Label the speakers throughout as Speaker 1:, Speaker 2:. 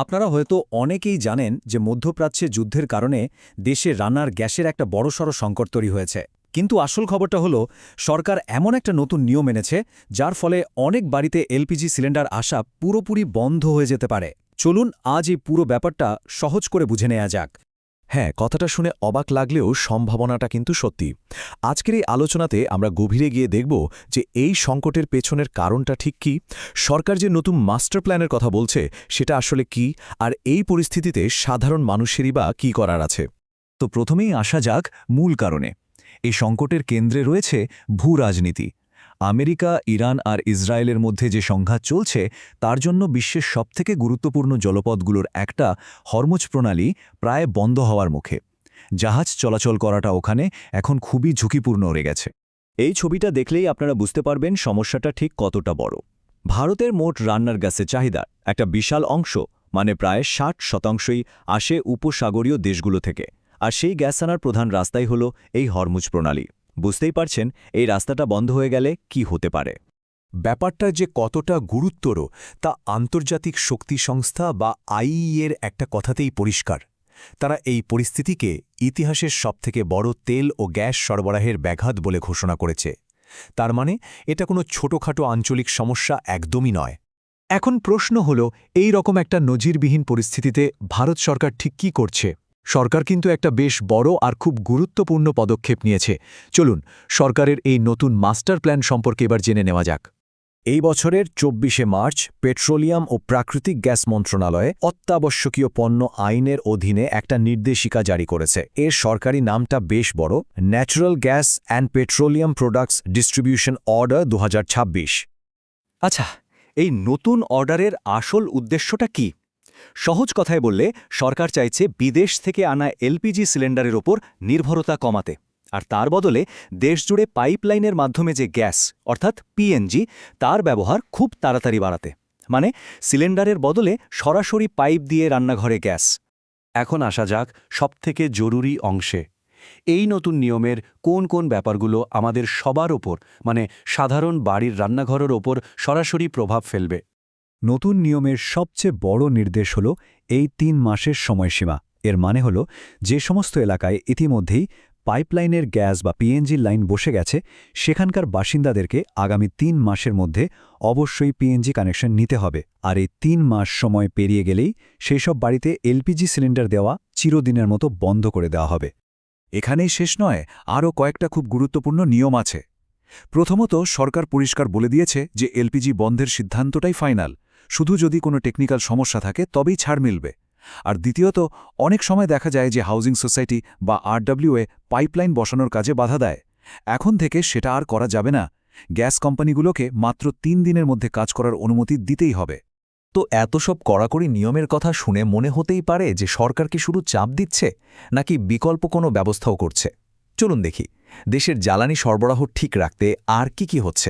Speaker 1: আপনারা হয়তো অনেকেই জানেন যে মধ্যপ্রাচ্যে যুদ্ধের কারণে দেশে রান্নার গ্যাসের একটা বড়সড় সংকট তৈরি হয়েছে। কিন্তু আসল খবরটা হলো সরকার এমন একটা নতুন নিয়ম এনেছে যার ফলে অনেক বাড়িতে এলপিজি সিলিন্ডার আসা পুরোপুরি বন্ধ হয়ে যেতে পারে। চলুন আজ এই পুরো ব্যাপারটা সহজ করে বুঝে নেওয়া যাক।
Speaker 2: হ্যাঁ, কথাটা শুনে অবাক লাগলেও সম্ভাবনাটা কিন্তু সত্যি। আজকের এই আলোচনাতে আমরা গভীরে গিয়ে দেখব যে এই সংকটের পেছনের কারণটা ঠিক কী, সরকার যে নতুন মাস্টার প্ল্যানের কথা বলছে সেটা আসলে কি, আর এই পরিস্থিতিতে সাধারণ মানুষেরই বা কী করার আছে।
Speaker 3: তো প্রথমেই আসা যাক মূল কারণে। এই সংকটের কেন্দ্রে রয়েছে ভূ রাজনীতি। আমেরিকা, ইরান আর ইসরায়েলের মধ্যে যে সংঘাত চলছে তার জন্য বিশ্বের সবথেকে গুরুত্বপূর্ণ জলপথগুলোর একটা হরমুজ প্রণালী প্রায় বন্ধ হওয়ার মুখে। জাহাজ চলাচল করাটা ওখানে এখন খুবই ঝুঁকিপূর্ণ হয়ে গেছে।
Speaker 1: এই ছবিটা দেখলেই আপনারা বুঝতে পারবেন সমস্যাটা ঠিক কতটা বড়। ভারতের মোট রান্নার গ্যাসের চাহিদা একটা বিশাল অংশ, মানে প্রায় 60% আসে উপসাগরীয় দেশগুলো থেকে। আর সেই গ্যাস আনার প্রধান রাস্তাই হল এই হরমুজ প্রণালী। বুঝতেই পারছেন এই রাস্তাটা বন্ধ হয়ে গেলে কি হতে পারে।
Speaker 2: ব্যাপারটা যে কতটা গুরুত্বর তা আন্তর্জাতিক শক্তি সংস্থা বা আইইএর একটা কথাতেই পরিষ্কার। তারা এই পরিস্থিতিকে ইতিহাসের সবথেকে বড় তেল ও গ্যাস সরবরাহের ব্যাঘাত বলে ঘোষণা করেছে। তার মানে এটা কোনো ছোটখাটো আঞ্চলিক সমস্যা একদমই নয়। এখন প্রশ্ন হল, এই রকম একটা নজিরবিহীন পরিস্থিতিতে ভারত সরকার ঠিক কী করছে। সরকার কিন্তু একটা বেশ বড় আর খুব গুরুত্বপূর্ণ পদক্ষেপ নিয়েছে। চলুন সরকারের এই নতুন মাস্টার প্ল্যান সম্পর্কে এবার জেনে নেওয়া যাক।
Speaker 1: এই বছরের ২৪শে মার্চ পেট্রোলিয়াম ও প্রাকৃতিক গ্যাস মন্ত্রণালয়ে অত্যাবশ্যকীয় পণ্য আইনের অধীনে একটা নির্দেশিকা জারি করেছে। এর সরকারি নামটা বেশ বড়, natural gas and petroleum products distribution order ২০২৬।
Speaker 3: আচ্ছা, এই নতুন অর্ডারের আসল উদ্দেশ্যটা কি? সহজ কথায় বললে সরকার চাইছে বিদেশ থেকে আনা এলপিজি সিলিন্ডারের ওপর নির্ভরতা কমাতে, আর তার বদলে দেশজুড়ে পাইপলাইনের মাধ্যমে যে গ্যাস অর্থাৎ পিএনজি তার ব্যবহার খুব তাড়াতাড়ি বাড়াতে। মানে সিলিন্ডারের বদলে সরাসরি পাইপ দিয়ে রান্নাঘরে গ্যাস। এখন আসা যাক সবথেকে জরুরি অংশে। এই নতুন নিয়মের কোন কোন ব্যাপারগুলো আমাদের সবার ওপর, মানে সাধারণ বাড়ির রান্নাঘরের ওপর সরাসরি প্রভাব ফেলবে।
Speaker 1: নতুন নিয়মের সবচেয়ে বড় নির্দেশ হল এই ৩ মাসের সময়সীমা। এর মানে হল যে সমস্ত এলাকায় ইতিমধ্যেই পাইপলাইনের গ্যাস বা পিএনজি লাইন বসে গেছে সেখানকার বাসিন্দাদেরকে আগামী ৩ মাসের মধ্যে অবশ্যই পিএনজি কানেকশন নিতে হবে। আর এই ৩ মাস সময় পেরিয়ে গেলেই সেই সব বাড়িতে এলপিজি সিলিন্ডার দেওয়া চিরদিনের মতো বন্ধ করে দেওয়া হবে।
Speaker 3: এখানেই শেষ নয়, আরও কয়েকটা খুব গুরুত্বপূর্ণ নিয়ম আছে। প্রথমত, সরকার পরিষ্কার বলে দিয়েছে যে এলপিজি বন্ধের সিদ্ধান্তটাই ফাইনাল। শুধু যদি কোনো টেকনিক্যাল সমস্যা থাকে তবেই ছাড় মিলবে। আর দ্বিতীয়ত, অনেক সময় দেখা যায় যে হাউজিং সোসাইটি বা আরডব্লিউএ পাইপলাইন বসানোর কাজে বাধা দেয়। এখন থেকে সেটা আর করা যাবে না। গ্যাস কোম্পানিগুলোকে মাত্র ৩ দিনের মধ্যে কাজ করার অনুমতি দিতেই হবে।
Speaker 2: তো এত সব কড়াকড়ি নিয়মের কথা শুনে মনে হতেই পারে যে সরকার কি শুধু চাপ দিচ্ছে, নাকি বিকল্প কোনো ব্যবস্থাও করছে। চলুন দেখি দেশের জ্বালানি সরবরাহ ঠিক রাখতে আর কি হচ্ছে।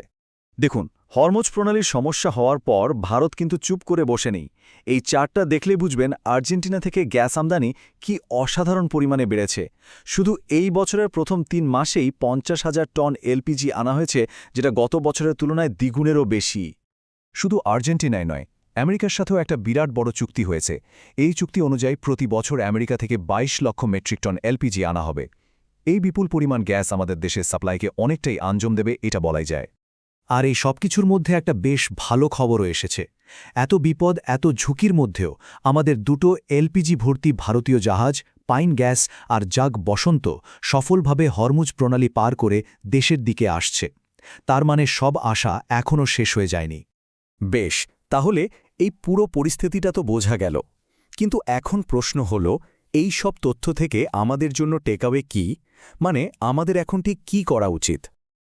Speaker 3: দেখুন, হরমুজ প্রণালীর সমস্যা হওয়ার পর ভারত কিন্তু চুপ করে বসে নেই। এই চার্টটা দেখলে বুঝবেন আর্জেন্টিনা থেকে গ্যাস আমদানি কি অসাধারণ পরিমাণে বেড়েছে। শুধু এই বছরের প্রথম ৩ মাসেই ৫০,০০০ টন এলপিজি আনা হয়েছে, যেটা গত বছরের তুলনায় দ্বিগুণেরও বেশি।
Speaker 2: শুধু আর্জেন্টিনায় নয়, আমেরিকার সাথেও একটা বিরাট বড় চুক্তি হয়েছে। এই চুক্তি অনুযায়ী প্রতি বছর আমেরিকা থেকে ২২ লক্ষ মেট্রিক টন এলপিজি আনা হবে। এই বিপুল পরিমাণ গ্যাস আমাদের দেশের সাপ্লাইকে অনেকটাই আঞ্জম দেবে, এটা বলাই যায়। আর এই সবকিছুর মধ্যে একটা বেশ ভালো খবরও এসেছে। এত বিপদ, এত ঝুঁকির মধ্যেও আমাদের দুটো এলপিজি ভর্তি ভারতীয় জাহাজ পাইন গ্যাস আর জাগ বসন্ত সফলভাবে হরমুজ প্রণালী পার করে দেশের দিকে আসছে। তার মানে সব আশা এখনও শেষ হয়ে যায়নি।
Speaker 3: বেশ, তাহলে এই পুরো পরিস্থিতিটা তো বোঝা গেল। কিন্তু এখন প্রশ্ন হল, এই সব তথ্য থেকে আমাদের জন্য টেকঅ্যাওয়ে কি? মানে আমাদের এখন ঠিক কী করা উচিত?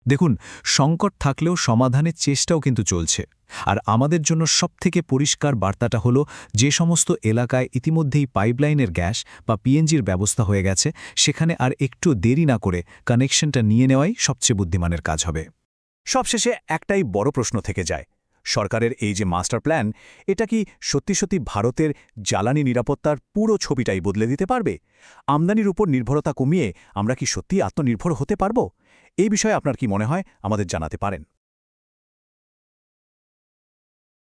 Speaker 2: দেখুন, সংকট থাকলেও সমাধানের চেষ্টাও কিন্তু চলছে। আর আমাদের জন্য সবথেকে পরিষ্কার বার্তাটা হলো, যে সমস্ত এলাকায় ইতিমধ্যেই পাইপলাইনের গ্যাস বা পিএনজির ব্যবস্থা হয়ে গেছে সেখানে আর একটু দেরি না করে কানেকশনটা নিয়ে নেওয়াই সবচেয়ে বুদ্ধিমানের কাজ হবে। সবশেষে একটাই বড় প্রশ্ন থেকে যায়, সরকারের এই যে মাস্টার প্ল্যান, এটা কি সত্যি সত্যি ভারতের জ্বালানি নিরাপত্তার পুরো ছবিটাই বদলে দিতে পারবে? আমদানির উপর নির্ভরতা কমিয়ে আমরা কি সত্যিই আত্মনির্ভর হতে পারব? এই বিষয়ে আপনার কি মনে হয় আমাদের জানাতে পারেন।